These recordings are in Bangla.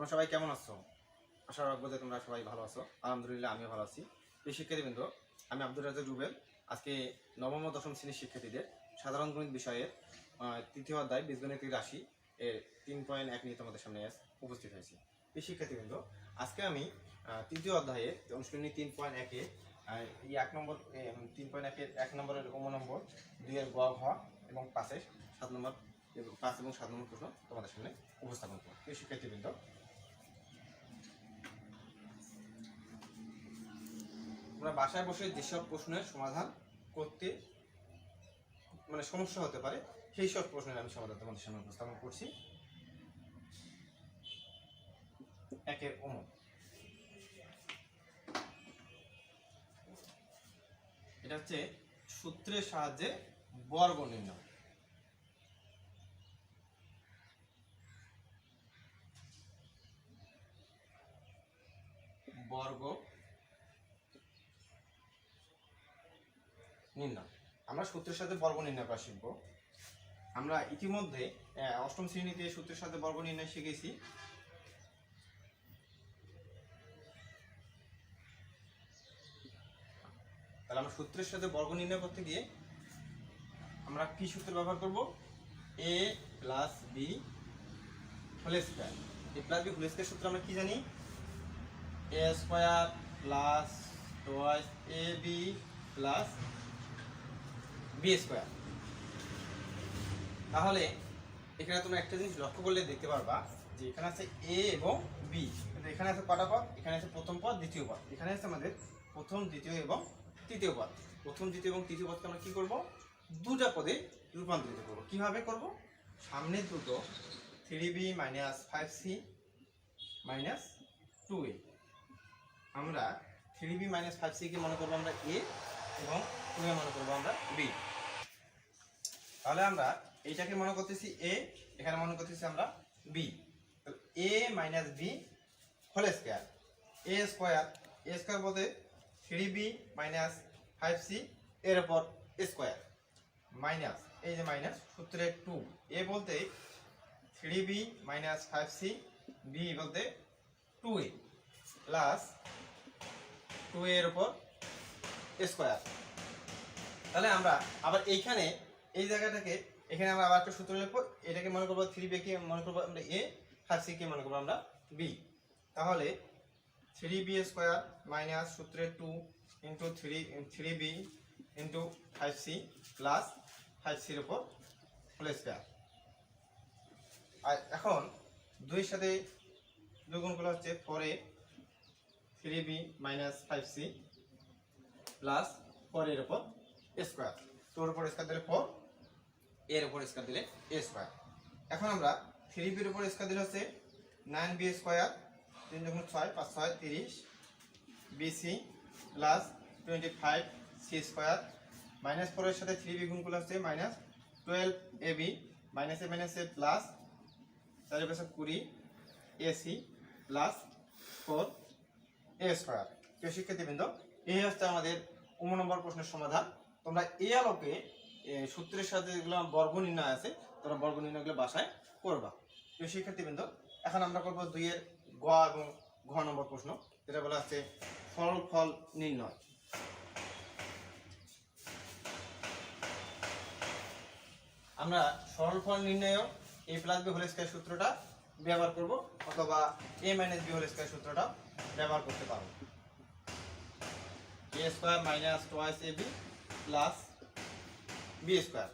তোমরা সবাই কেমন আছো? আশা রাখবো যে তোমরা সবাই ভালো আছো। আলহামদুলিল্লাহ আমিও ভালো আছি। প্রিয় শিক্ষার্থীবৃন্দ, আমি আব্দুর রাজ্জাক রুবেল আজকে নবম ও দশম শ্রেণীর শিক্ষার্থীদের সাধারণ গণিত বিষয়ের তৃতীয় অধ্যায় বীজগণিতিক রাশি এর 3.1 নিয়ে তোমাদের সামনে উপস্থিত হয়েছি। প্রিয় শিক্ষার্থীবৃন্দ, আজকে আমি তৃতীয় অধ্যায়ে অনুশীলনী 3.1 এই 1 নম্বর 3.1 1 নম্বরের নম্বর 2 এর গ ঘ এবং 5 নম্বর 5 এবং 7 নম্বর প্রশ্ন তোমাদের সামনে উপস্থাপন করব। প্রিয় শিক্ষার্থীবৃন্দ, তোমরা বাসায় বসে যেসব প্রশ্নের সমাধান করতে সমস্যা হতে পারে সেই সব প্রশ্নের আমি সমাধান তোমাদের সামনে উপস্থাপন করছি। একের অমুক, এটা হচ্ছে সূত্রের সাহায্যে বর্গ নির্ণয়। বর্গ নির্ণয়, আমরা সূত্রের সাথে বর্গ নির্ণয় করা শিখব। আমরা ইতিমধ্যে অষ্টম শ্রেণীতে সূত্রের সাথে বর্গ নির্ণয় শিখেছি। তাহলে আমরা সূত্রের সাথে বর্গ নির্ণয় করতে গিয়ে আমরা কি সূত্র ব্যবহার করব? a plus B whole square. a plus B whole square সূত্র আমরা কি জানি? a square plus twice A B plus B square. তাহলে এখানে তোমরা একটা জিনিস লক্ষ্য করলে দেখতে পারবা যে এখানে আছে a এবং b, কিন্তু এখানে আছে কটা পদ? এখানে আছে প্রথম পদ, দ্বিতীয় পদ। এখানে আছে আমাদের প্রথম, দ্বিতীয় এবং তৃতীয় পদ। প্রথম, দ্বিতীয় এবং তৃতীয় পদকে আমরা কি করব? দুটা পদে রূপান্তরিত করব। কিভাবে করব? সামনের দুটো 3b minus 5c minus 2a, আমরা 3b মাইনাস 5c কে মনে করবো আমরা a এবং 2a মনে করবো আমরা b। তাহলে আমরা এইটাকে মনে করতেছি a, এখানে মনে করতেছি আমরা b। তো a minus b whole square, a square বলতে 3b মাইনাস 5c এর উপর স্কয়ার মাইনাস এই যে মাইনাস সূত্রে 2, a বলতে 3b মাইনাস 5c, b বলতে 2a প্লাস 2a এর উপর স্কয়ার। তাহলে আমরা আবার এইখানে এই জায়গাটাকে এখানে আমরা আবার একটা সূত্র লিখবো। এটাকে মনে করবো 3b কে মনে করবো আমরা a, 5c কে মনে করবো আমরা b। তাহলে 3b স্কয়ার মাইনাস সূত্রে 2 into 3b into 5c plus 5c এর উপর হোল স্কয়ার। আর এখন 2 এর সাথে যোগগুণ করলে হচ্ছে 4a 3b minus 5c plus 4 এর উপর স্কয়ার। তোর উপর স্কয়ার দিলে 4, এর উপর স্কয়ার দিলে a স্কয়ার। এখন আমরা 3b এর উপর স্কয়ার দিলে হচ্ছে 9b স্কয়ার, 3 যখন 6 5 6 30 bc plus 25c square minus 4 এর সাথে 3b গুণ করলে হচ্ছে minus 12ab minus a minus a plus 4 পাশে 20 ac প্লাস 4a স্কয়ার। প্রিয় শিক্ষার্থীবৃন্দ, এই হচ্ছে আমাদের 9 নম্বর প্রশ্নের সমাধান। তোমরা এই আলোকে সূত্রের সাথে যেগুলো বর্গ নির্ণয় আছে তোমরা বর্গ নির্ণয়গুলো বাসায় করবা। প্রিয় শিক্ষার্থীবৃন্দ, এখন আমরা করব 2 এর গ এবং ঘ নম্বর প্রশ্ন, যেটা বলা আছে ফল নির্ণয়। আমরা সরল ফল নির্ণয় a plus b whole square সূত্রটা ব্যবহার করব, অথবা a minus b whole square সূত্রটা ব্যবহার করতে পারব। a square minus twice ab plus b square.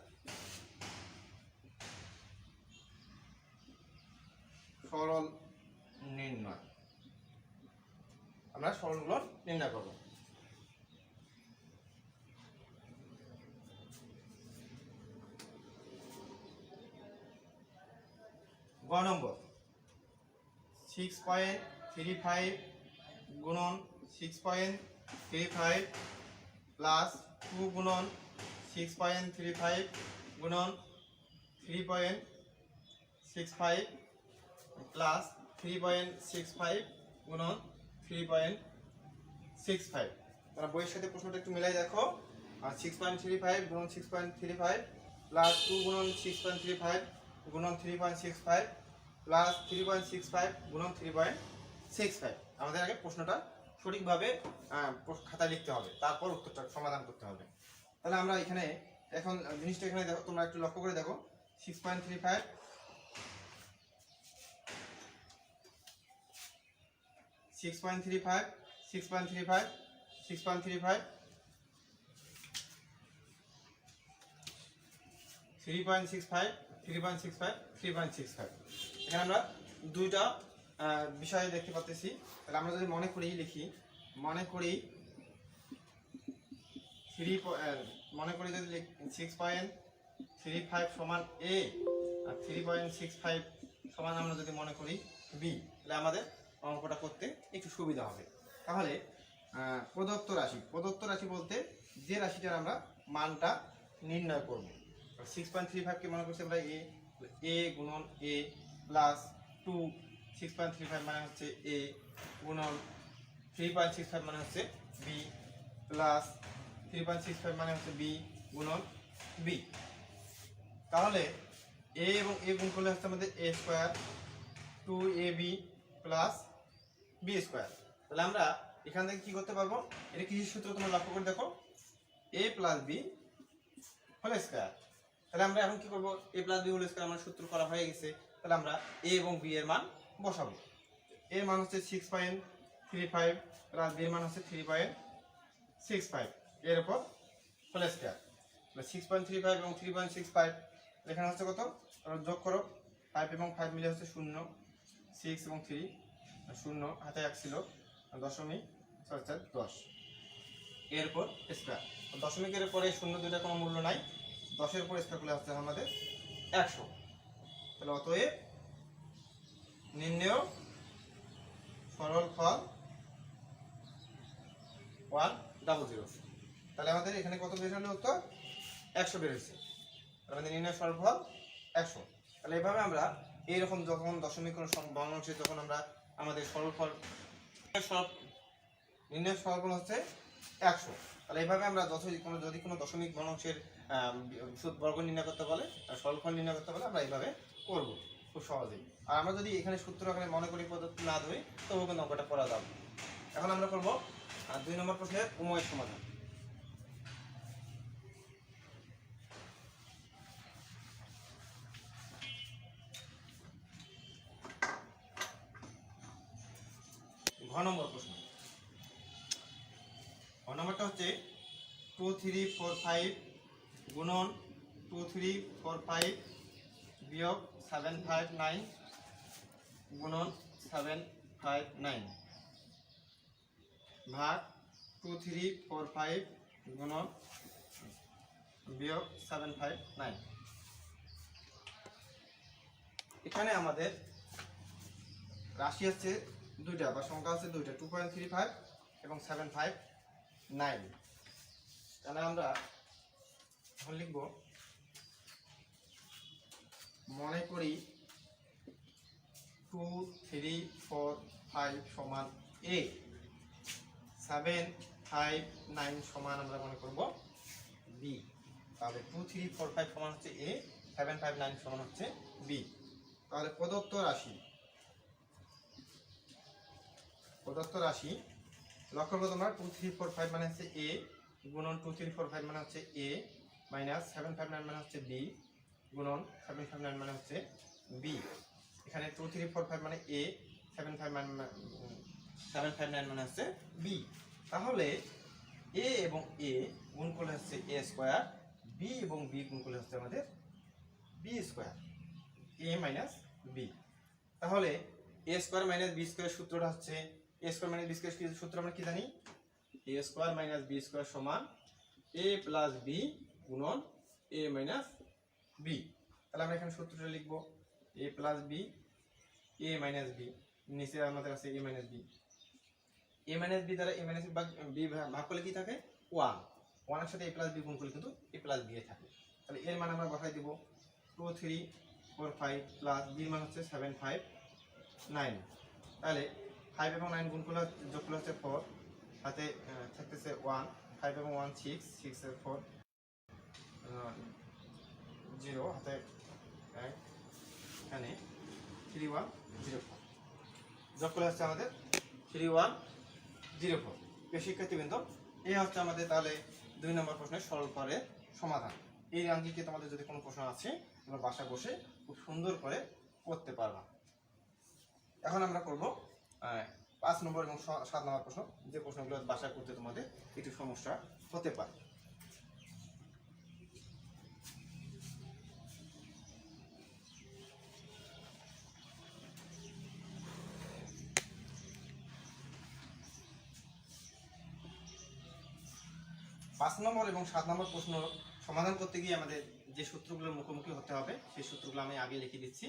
সরল নির্ণয়, আমরা সরলগুলো নির্ণয় করব। গ নম্বর 6.35 গুণন 6.35 প্লাস 2 গুণন 6.35 গুণন 3.65 প্লাস 3.65 গুণন 3.65। তোমরা বইয়ের সাথে প্রশ্নটা একটু মিলাই দেখো। 6.35 গুণন 6.35 প্লাস 2 গুণন 6.35 গুণন 3.65 প্লাস 3.65 গুণন 3.65। আমাদের আগে প্রশ্নটা সঠিকভাবে খাতায় লিখতে হবে, তারপর উত্তরটা সমাধান করতে হবে। তাহলে আমরা এখানে এখন জিনিসটা এখানে দেখো, তোমরা একটু লক্ষ্য করে দেখো। 6.35 6.35 6.35 6.35 3.65 3.65 3.65। এখানে আমরা দুইটা বিষয় দেখতে পাচ্ছি। তাহলে আমরা যদি মনে করি লিখি, মনে করি যদি 6.35 সমান এ আর 3.65 সমান আমরা যদি মনে করি বি, তাহলে আমাদের অঙ্কটা করতে একটু সুবিধা হবে। তাহলে প্রদত্ত রাশি বলতে যে রাশিটার আমরা মানটা নির্ণয় করব। 6.35 কে মনে করছি আমরা এ গুণন এ প্লাস 2, 6.35 মানে হচ্ছে এ গুণন 3.65 মানে হচ্ছে বি প্লাস 3.65 মানে হচ্ছে বি গুণন বি। তাহলে এ এবং এ গুণ করলে হচ্ছে আমাদের a square 2ab plus b square. তাহলে আমরা এখান থেকে কি করতে পারবো, এটা কিসের সূত্র তোমরা লক্ষ্য করে দেখো, এ প্লাস বি হোল স্কোয়ার। তাহলে আমরা এখন কি করবো, এ প্লাস বি হোল স্কোয়ার আমার সূত্র করা হয়ে গেছে। তাহলে আমরা এ এবং বি এর মান বসাবো। এর মান হচ্ছে 6.35 প্লাস বি এর মান হচ্ছে 3.65 এর উপর হোল স্কোয়ার। 6.35 এবং 3.65 এখানে হচ্ছে কত, যোগ করো, 5 এবং 5 মিলে হচ্ছে 0, 6 এবং 3 0, হাতে 1 ছিল, দশমিক 10 এর উপর স্কোয়ার। দশমিকের পরে 0 দুইটা কোনো মূল্য নাই, 10 এর উপর স্কোয়ার করলে হচ্ছে আমাদের 100। তাহলে অতএব নির্ণেয় সরল ফল 100। তাহলে আমাদের এখানে কত বের হলো উত্তর, 100 বের হয়েছে। আমাদের নির্ণয় সরল ফল 100। তাহলে এভাবে আমরা এইরকম যখন দশমিক কোনো ভগ্নাংশে যখন আমরা আমাদের সরল ফল নির্ণয় সরল ফল হচ্ছে 100। তাহলে এইভাবে আমরা যদি কোনো দশমিক ভগ্নাংশের বর্গ নির্ণয় করতে বলে, সরল ফল নির্ণয় করতে বলে, আমরা এইভাবে করব খুব সহজেই। আর আমরা যদি এখানে সূত্র আকারে মনে করি পদ্ধতি না ধরি, তবুও কিন্তু অঙ্কটা করা যাবে। এখন আমরা করব 2 নম্বর প্রশ্নের উময় সমাধান। ঘ নম্বর প্রশ্ন। ঘ নম্বরটা হচ্ছে 2 3 4 5 গুণন 2 3 4 5 বিয়োগ 7 5 9 গুণন 7 5 9 ভাগ 2 3 4 5 গুণন বিয়োগ 7 5 9। এখানে আমাদের রাশি হচ্ছে দুইটা বা সংখ্যা হচ্ছে দুইটা, 2.35 এবং 759। তাহলে আমরা এখন লিখব, মনে করি 2 3 4 5 সমান a, 7 5 9 সমান আমরা মনে করব b। তাহলে 2 3 4 5 সমান হচ্ছে a, 7 5 9 সমান হচ্ছে b। তাহলে প্রদত্ত রাশি লক্ষ্য করো তোমরা, 2 3 4 5 মানে হচ্ছে a গুণন 2 3 4 5 মানে হচ্ছে a মাইনাস 7 5 9 মানে হচ্ছে b গুণন 7 5 9 মানে হচ্ছে b। এখানে 2 3 4 5 মানে a, 7 5 9 মানে হচ্ছে b। তাহলে a এবং a গুণ করলে হচ্ছে a স্কয়ার, b এবং b গুণ করলে হচ্ছে আমাদের b square, a minus b। তাহলে a square minus b square সূত্রটা হচ্ছে, a square minus b square সূত্র আমরা কি জানি, a square minus b square সমান a প্লাস b গুণন a মাইনাস b। তাহলে আমরা এখানে সূত্রটা লিখব, a plus b a minus b, নিচে আমাদের আছে a minus b। a minus b দ্বারা a মাইনাস b ভাগ করলে কি থাকে, 1 এর সাথে a প্লাস b গুণ করলে কিন্তু a প্লাস b এ থাকে। তাহলে এর মান আমরা বসাই দেব 2 3 4 5 প্লাস b মান হচ্ছে 7 5 9। তাহলে 5 এবং 9 গুণ করলে যোগ করলে হচ্ছে 4, হাতে থাকতেছে 1, 5 এবং 1 6, 6 এর 4 0, হাতে 1, এখানে 3104 যোগ করে হচ্ছে আমাদের 3104। প্রিয় শিক্ষার্থীবৃন্দ, এই হচ্ছে আমাদের তাহলে 2 নম্বর প্রশ্নের সরল করের সমাধান। এই আঙ্গিকে তোমাদের যদি কোনো প্রশ্ন আছে তোমরা বাসায় বসে খুব সুন্দর করে করতে পারবা। এখন আমরা করব 5 নম্বর এবং 7 নম্বর প্রশ্ন, যে প্রশ্নগুলো বাসায় করতে তোমাদের একটু সমস্যা হতে পারে। পাঁচ নম্বর এবং 7 নম্বর প্রশ্ন সমাধান করতে গিয়ে আমাদের যে সূত্রগুলোর মুখোমুখি হতে হবে সেই সূত্রগুলো আমি আগে লিখে দিচ্ছি।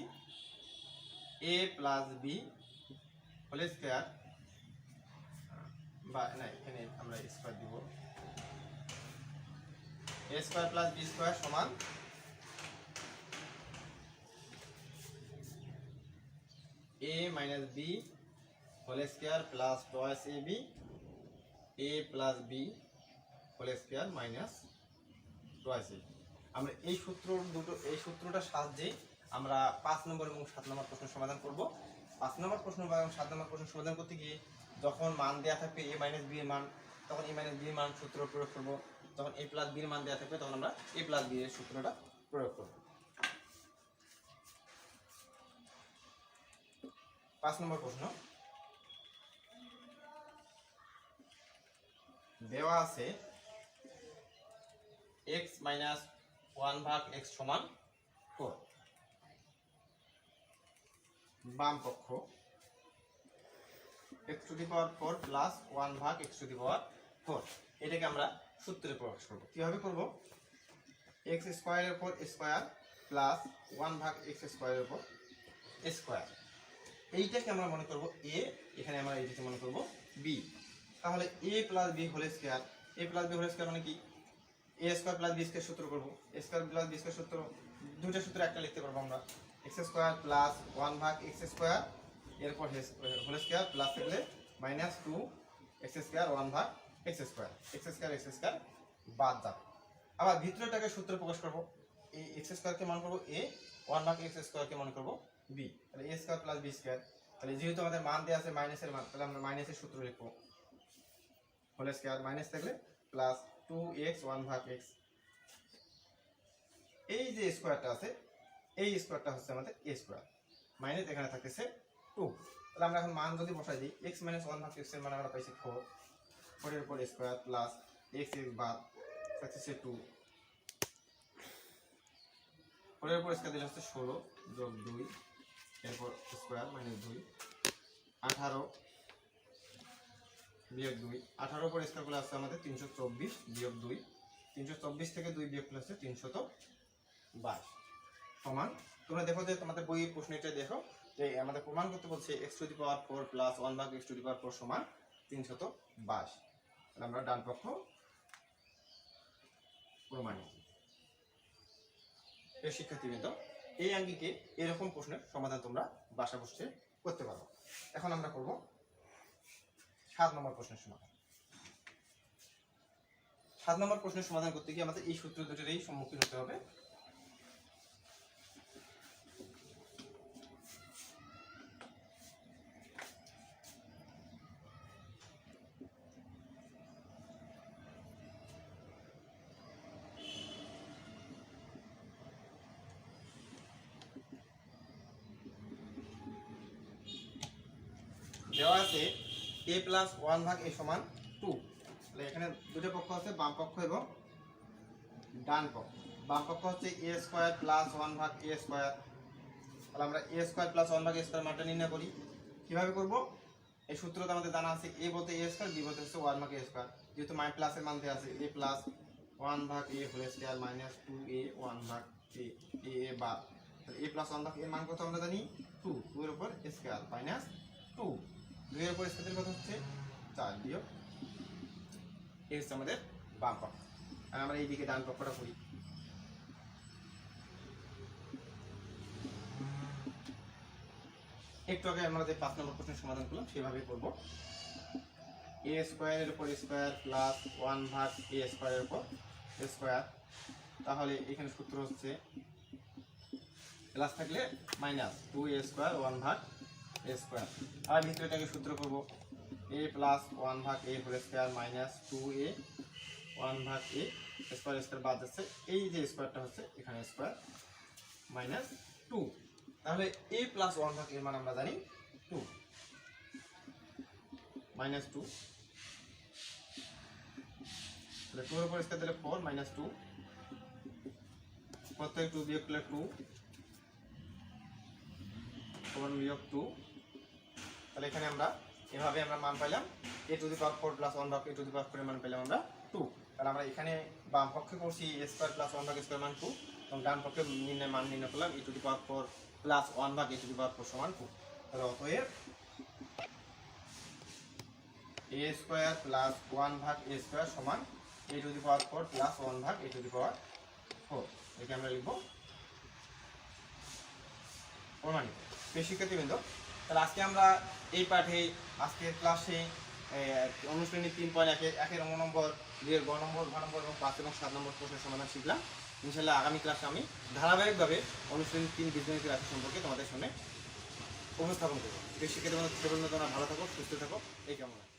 a plus B whole square, বা না এখানে আমরা স্কয়ার দিব, a square plus B square সমান a minus b whole square plus twice a b, a plus B whole square minus twice a. আমরা এই সূত্রটার সাহায্যে আমরা 5 নম্বর এবং 7 নম্বর প্রশ্ন সমাধান করব। 5 নম্বর প্রশ্ন এবং 7 নম্বর প্রশ্ন সমাধান করতে গিয়ে যখন মান দেওয়া থাকবে a মাইনাস বি এর মান, তখন a মাইনাস বি এর মান সূত্র প্রয়োগ করব। যখন a প্লাস বি এর মান দেওয়া থাকবে তখন আমরা a প্লাস বি এর সূত্রটা প্রয়োগ করব। 5 নম্বর প্রশ্ন দেওয়া আছে x মাইনাস 1 ভাগ x সমান 4। বাম পক্ষ x to the power 4 plus 1 ভাগ x টু দি পাওয়ার 4, এটাকে আমরা সূত্রে প্রকাশ করব। কিভাবে করব? x স্কয়ারের উপর স্কয়ার প্লাস 1 ভাগ x স্কয়ারের উপর স্কয়ার, এইটাকে আমরা মনে করব a, এখানে আমরা এইটাকে মনে করব b। তাহলে a plus b whole square, a plus b whole square মানে কি? a square plus b square সূত্র করব। a square plus b square সূত্র, দুইটা সূত্র একটা লিখতে পারবো আমরা। x স্কয়ার প্লাস 1 ভাগ x স্কয়ার এরপর হোল স্কয়ার প্লাস থাকলে মাইনাস 2 x স্কয়ার 1 ভাগ x স্কয়ার, x স্কয়ার বাদ দাও। আবার ভিতরটাকে সূত্র প্রকাশ করব। এই x স্কয়ার কে মনে করব a, 1 ভাগ x স্কয়ার কে মনে করব b। তাহলে a square plus b square, তাহলে যেহেতু আমাদের মান দেওয়া আছে মাইনাসের মান, তাহলে আমরা মাইনাসের সূত্র লিখব। হোল স্কয়ার মাইনাস থাকলে প্লাস 2x 1 ভাগ x, এই যে স্কয়ারটা আছে এই স্কয়ারটা হচ্ছে আমাদের a স্কয়ার মাইনাস এখানে থাকতেছে 2। তাহলে আমরা এখন মান যদি বসাই দিই, x মাইনাস 1 ভাগ x এর মান আমরা পাইছি 4, 4 এর উপর স্কয়ার প্লাস x বাদ থাকতেছে 2, 4 এর উপর স্কয়ার দিলে হচ্ছে 16 যোগ 2 এরপর স্কয়ার মাইনাস 2, 18 বিয়োগ 2, 18 উপর স্কয়ার করলে আসছে আমাদের 324 বিয়োগ 2, 324 থেকে 2 বিয়োগ করলে হচ্ছে 322 সমান। তোমরা দেখো যে তোমাদের বইয়ের প্রশ্নটা দেখো যে আমাদের প্রমাণ করতে বলছে x to the power 4 plus 1 ভাগ x টু দি পাওয়ার 4 সমান 322। তাহলে আমরা ডান পক্ষ প্রমাণিত। এই শিক্ষার্থীবৃন্দ, এই আঙ্গিকে এরকম প্রশ্নের সমাধান তোমরা বাসা বসে করতে পারো। এখন আমরা করব 7 নম্বর প্রশ্নের সমাধান। 7 নম্বর প্রশ্নের সমাধান করতে গিয়ে আমাদের এই সূত্র দুটোরই সম্মুখীন হতে হবে। দেওয়া আছে a প্লাস 1 ভাগ a সমান 2। তাহলে এখানে দুটো পক্ষ আছে, বাম পক্ষ এবং ডান পক্ষ। বাম পক্ষ হচ্ছে a স্কয়ার প্লাস 1 ভাগ a স্কয়ার। তাহলে আমরা a স্কয়ার প্লাস 1 ভাগ a স্কয়ার মানটা নির্ণয় করি। কিভাবে করব? এই সূত্রটা আমাদের জানা আছে, a বলতে a স্কয়ার, b বলতে হচ্ছে 1 ভাগ a স্কয়ার। যেহেতু মাই প্লাসের মান দেওয়া আছে a প্লাস 1 ভাগ a whole square minus 2a 1 ভাগ a বাদ। তাহলে a প্লাস 1 ভাগ এর মান কত আমরা জানি 2, 2 এর উপর স্কয়ার মাইনাস 2, 2 এর উপর স্কয়ারের কত হচ্ছে 4 বিয়োগ, এই হচ্ছে আমাদের বাম পক্ষ। আর আমরা এইদিকে ডান পক্ষটা করি। একটু আগে আমরা যে 5 নম্বর প্রশ্নের সমাধান করলাম সেভাবে করব। a স্কয়ারের উপর স্কয়ার প্লাস 1 ভাগ a স্কয়ারের উপর স্কয়ার। তাহলে এখানে সূত্র হচ্ছে প্লাস থাকলে মাইনাস 2a স্কোয়ার 1 ভাগ a স্কোয়ার। আর ভিতরে এটাকে সূত্র করবো a প্লাস 1 ভাগ a whole square minus 2a 1 ভাগ a স্কোয়ার স্কোয়ার বাদ যাচ্ছে, এই যে স্কোয়ারটা হচ্ছে এখানে স্কোয়ার মাইনাস 2। তাহলে a প্লাস 1 ভাগ এর মান আমরা জানি 2 মাইনাস 2, তাহলে 2 এর উপর স্কোয়ার দিলে 4 মাইনাস 2, প্রত্যেক 2 বিয়োগ করলে 2 4 বিয়োগ 2। তাহলে এখানে আমরা এভাবে আমরা মান পাইলাম a to the power 4 plus 1 ভাগ a টু দি পাওয়ার 4 এর মান পেলাম আমরা 2। তাহলে আমরা এখানে বাম পক্ষে করছি a স্কয়ার প্লাস 1 ভাগ স্কয়ার মান 2 এবং ডান পক্ষে মান নির্ণয় করলাম a to the power 4 plus 1 ভাগ a টু দি পাওয়ার 4 সমান 2। তাহলে অতএব a স্কয়ার প্লাস 1 ভাগ a স্কয়ার সমান a to the power 4 plus 1 ভাগ a টু দি পাওয়ার 4। একে আমরা লিখব প্রমাণিত। প্রিয় শিক্ষার্থীবৃন্দ, তাহলে আজকে আমরা এই পাঠে আজকের ক্লাসে অনুশীলনী 3.1 একের নম্বর, 2 এর গ নম্বর, ঘ নম্বর এবং 5 এবং 7 নম্বর প্রশ্নের সমাধান শিখলাম। ইনশাআল্লাহ আগামী ক্লাসে আমি ধারাবাহিকভাবে অনুশীলনী 3 বীজগণিত রাশি সম্পর্কে তোমাদের সামনে উপস্থাপন করব। প্রিয় শিক্ষার্থীবৃন্দ, তোমরা ভালো থাকো, সুস্থ থাকো, এই কামনা।